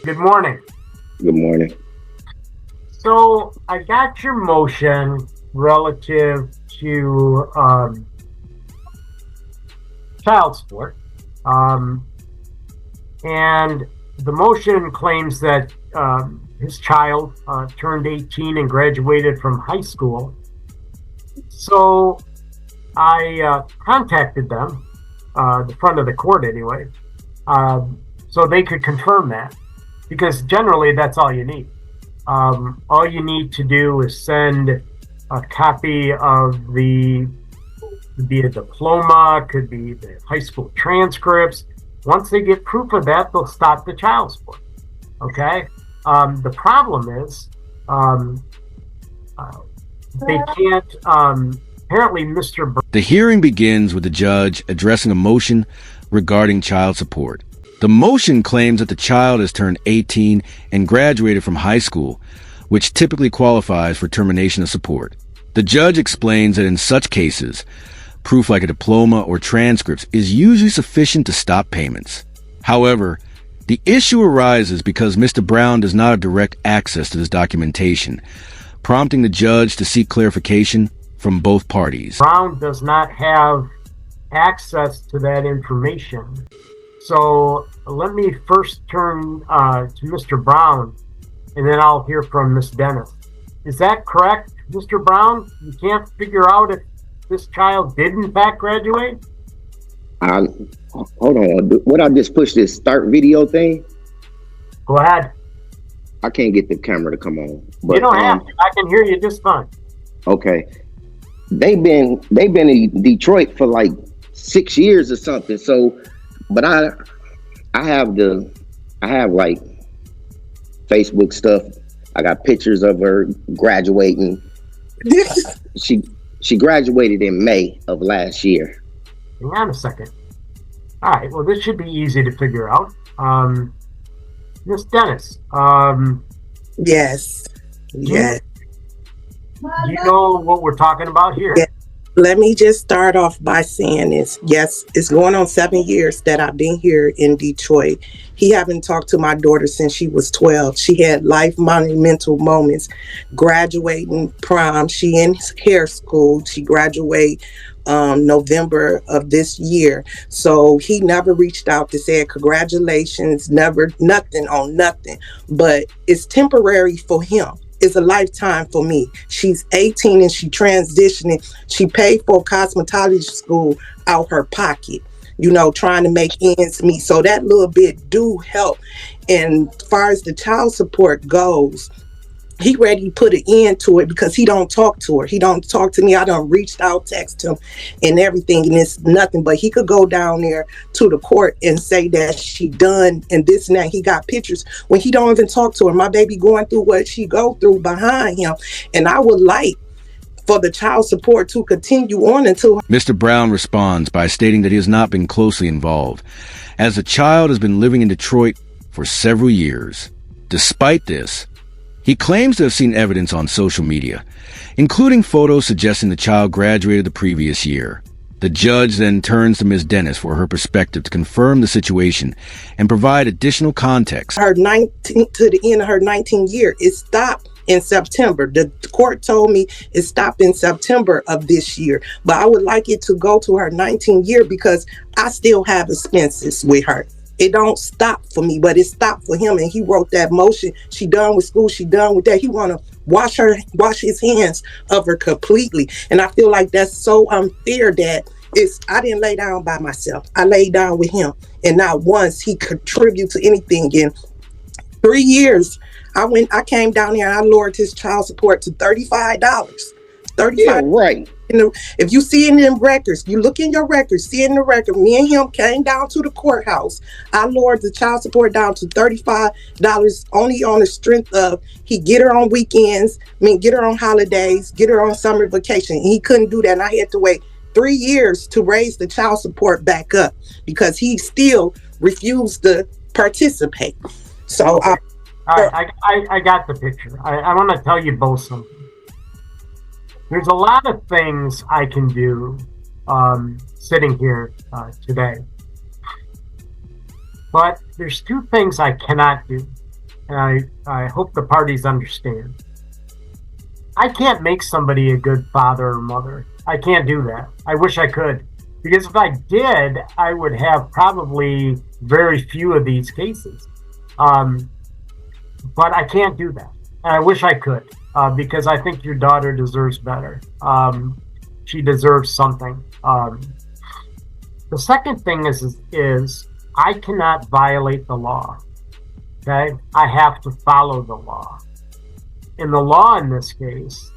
Good morning. Good morning. So I got your motion relative to child support. Um, and the motion claims that his child turned 18 and graduated from high school. So I contacted them, the front of the court anyway, so they could confirm that, because generally that's all you need. All you need to do is send a copy of could be a diploma, could be the high school transcripts. Once they get proof of that, they'll stop the child support. Okay? The problem is they can't, apparently The hearing begins with the judge addressing a motion regarding child support. The motion claims that the child has turned 18 and graduated from high school, which typically qualifies for termination of support. The judge explains that in such cases, proof like a diploma or transcripts is usually sufficient to stop payments. However, the issue arises because Mr. Brown does not have direct access to this documentation, prompting the judge to seek clarification from both parties. Brown does not have access to that information. So let me first turn to Mr. Brown, and then I'll hear from Ms. Dennis. Is that correct, Mr. Brown? You can't figure out if this child did in fact graduate? Hold on. What I just pushed this start video thing? Go ahead. I can't get the camera to come on. But, you don't have to. I can hear you just fine. Okay. They've been in Detroit for like 6 years or something. So, but I have like Facebook stuff. I got pictures of her graduating. She graduated in May of last year. Hang on a second. All right. Well, this should be easy to figure out. Miss Dennis. Yes. Yes. You know what we're talking about here? Yeah. Let me just start off by saying this. Yes, it's going on 7 years that I've been here in Detroit. He haven't talked to my daughter since she was 12. She had life monumental moments, graduating prom. She in hair school. She graduate November of this year. So he never reached out to say congratulations, never, nothing on nothing. But it's temporary for him. It's a lifetime for me. She's 18 and she transitioning. She paid for cosmetology school out her pocket, trying to make ends meet. So that little bit do help. And as far as the child support goes, he ready to put an end to it because he don't talk to her. He don't talk to me. I done reached out, text him and everything, and it's nothing. But he could go down there to the court and say that she done and this and that. He got pictures when he don't even talk to her. My baby going through what she go through behind him. And I would like for the child support to continue on until... Mr. Brown responds by stating that he has not been closely involved, as the child has been living in Detroit for several years. Despite this, he claims to have seen evidence on social media, including photos suggesting the child graduated the previous year. The judge then turns to Ms. Dennis for her perspective to confirm the situation and provide additional context. To the end of her 19th year, it stopped in September. The court told me it stopped in September of this year, but I would like it to go to her 19th year because I still have expenses with her. It don't stop for me, but it stopped for him. And he wrote that motion. She done with school. She done with that. He want to wash his hands of her completely. And I feel like that's so unfair that I didn't lay down by myself. I laid down with him. And not once he contributed to anything. In 3 years, I came down here and I lowered his child support to $35. $35. Yeah, right. If you see it in records, you look in your records, see it in the record, me and him came down to the courthouse. I lowered the child support down to $35 only on the strength of he get her on weekends, get her on holidays, get her on summer vacation. And he couldn't do that. And I had to wait 3 years to raise the child support back up because he still refused to participate. So okay. I got the picture. I want to tell you both something. There's a lot of things I can do sitting here today. But there's two things I cannot do. and I hope the parties understand. I can't make somebody a good father or mother. I can't do that. I wish I could. Because if I did, I would have probably very few of these cases. But I can't do that. And I wish I could, because I think your daughter deserves better. She deserves something. The second thing is I cannot violate the law. Okay? I have to follow the law. And the law in this case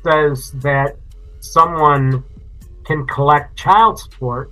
says that someone can collect child support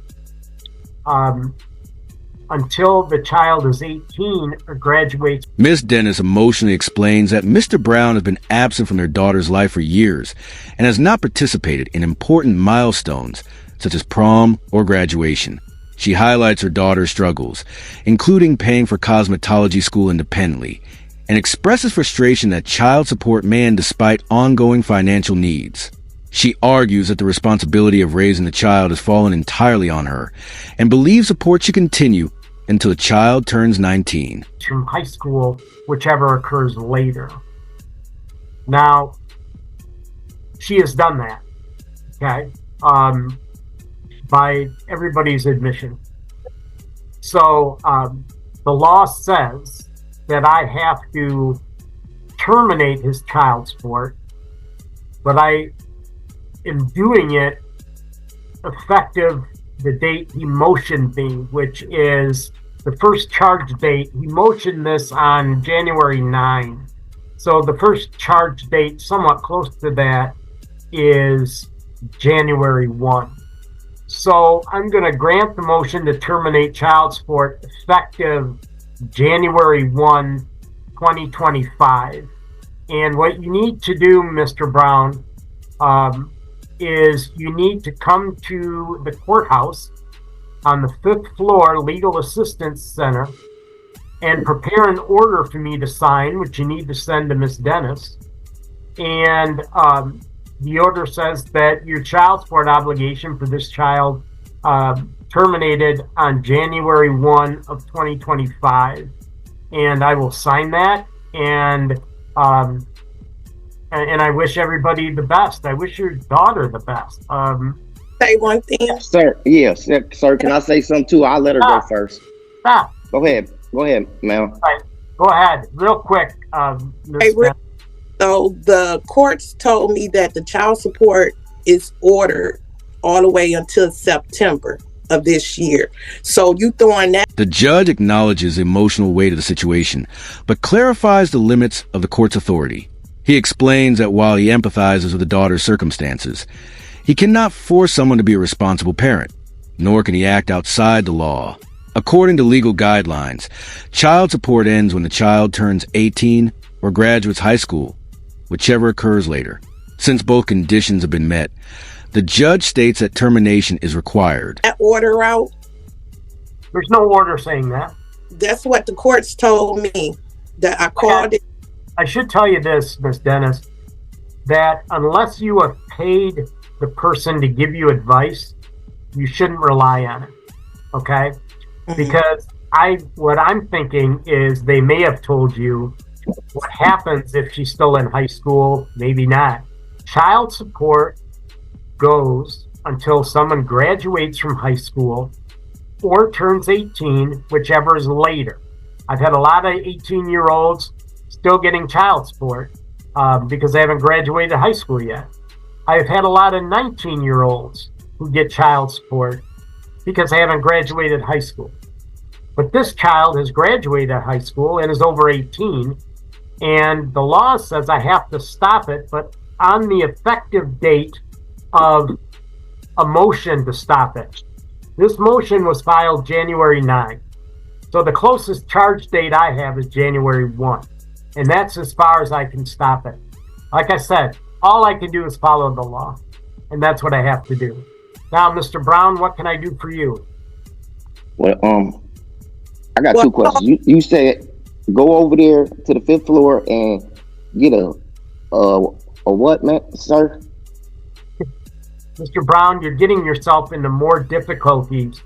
until the child is 18 or graduates. Miss Dennis emotionally explains that Mr. Brown has been absent from their daughter's life for years and has not participated in important milestones such as prom or graduation. She highlights her daughter's struggles, including paying for cosmetology school independently, and expresses frustration that child support may end despite ongoing financial needs. She argues that the responsibility of raising the child has fallen entirely on her and believes support should continue until the child turns 19. From high school, whichever occurs later. Now, she has done that, okay, by everybody's admission. So the law says that I have to terminate his child support, but I am doing it effective the date he motioned me, which is the first charge date. He motioned this on January 9. So the first charge date, somewhat close to that, is January 1. So I'm going to grant the motion to terminate child support effective January 1, 2025. And what you need to do, Mr. Brown, is you need to come to the courthouse on the 5th floor Legal Assistance Center and prepare an order for me to sign, which you need to send to Miss Dennis. And the order says that your child support obligation for this child terminated on January 1 of 2025. And I will sign that, and I wish everybody the best. I wish your daughter the best. Say one thing. Sir, yes, sir. Can I say something too? I'll let her go first. Stop. Go ahead, ma'am. Right. Go ahead, real quick. So the courts told me that the child support is ordered all the way until September of this year. So you throwing that? The judge acknowledges the emotional weight of the situation, but clarifies the limits of the court's authority. He explains that while he empathizes with the daughter's circumstances, he cannot force someone to be a responsible parent, nor can he act outside the law. According to legal guidelines, child support ends when the child turns 18 or graduates high school, whichever occurs later. Since both conditions have been met, the judge states that termination is required. That order out? There's no order saying that. That's what the courts told me. That I called it. I should tell you this, Miss Dennis, that unless you have paid the person to give you advice, you shouldn't rely on it. Okay? Mm-hmm. Because what I'm thinking is they may have told you what happens if she's still in high school, maybe not. Child support goes until someone graduates from high school or turns 18, whichever is later. I've had a lot of 18-year-olds still getting child support because they haven't graduated high school yet. I've had a lot of 19-year-olds who get child support because they haven't graduated high school. But this child has graduated high school and is over 18, and the law says I have to stop it, but on the effective date of a motion to stop it. This motion was filed January 9. So the closest charge date I have is January 1. And that's as far as I can stop it. Like I said, all I can do is follow the law. And that's what I have to do. Now, Mr. Brown, what can I do for you? Well, I got two questions. You said go over there to the 5th floor and get a what, man, sir? Mr. Brown, you're getting yourself into more difficulties.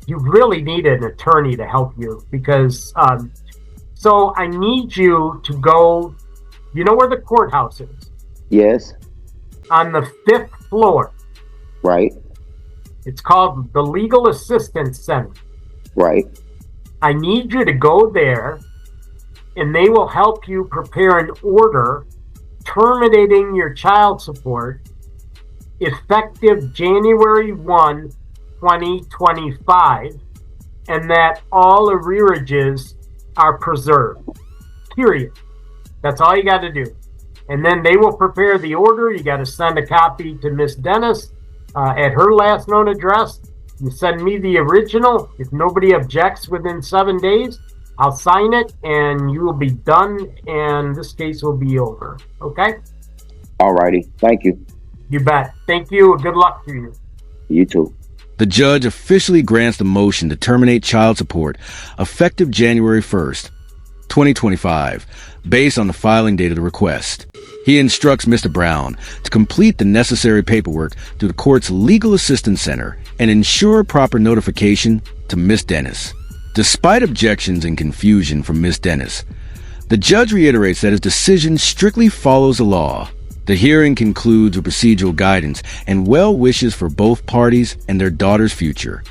You really need an attorney to help you because So I need you to go, you know where the courthouse is? Yes. On the 5th floor. Right. It's called the Legal Assistance Center. Right. I need you to go there, and they will help you prepare an order terminating your child support effective January 1, 2025, and that all arrearages are preserved. Period. That's all you got to do. And then they will prepare the order. You got to send a copy to Miss Dennis at her last known address. You send me the original. If nobody objects within 7 days, I'll sign it and you will be done and this case will be over. Okay? All righty. Thank you. You bet. Thank you. Good luck to you. You too. The judge officially grants the motion to terminate child support effective January 1st, 2025, based on the filing date of the request. He instructs Mr. Brown to complete the necessary paperwork through the court's Legal Assistance Center and ensure proper notification to Miss Dennis. Despite objections and confusion from Miss Dennis, the judge reiterates that his decision strictly follows the law. The hearing concludes with procedural guidance and well wishes for both parties and their daughter's future.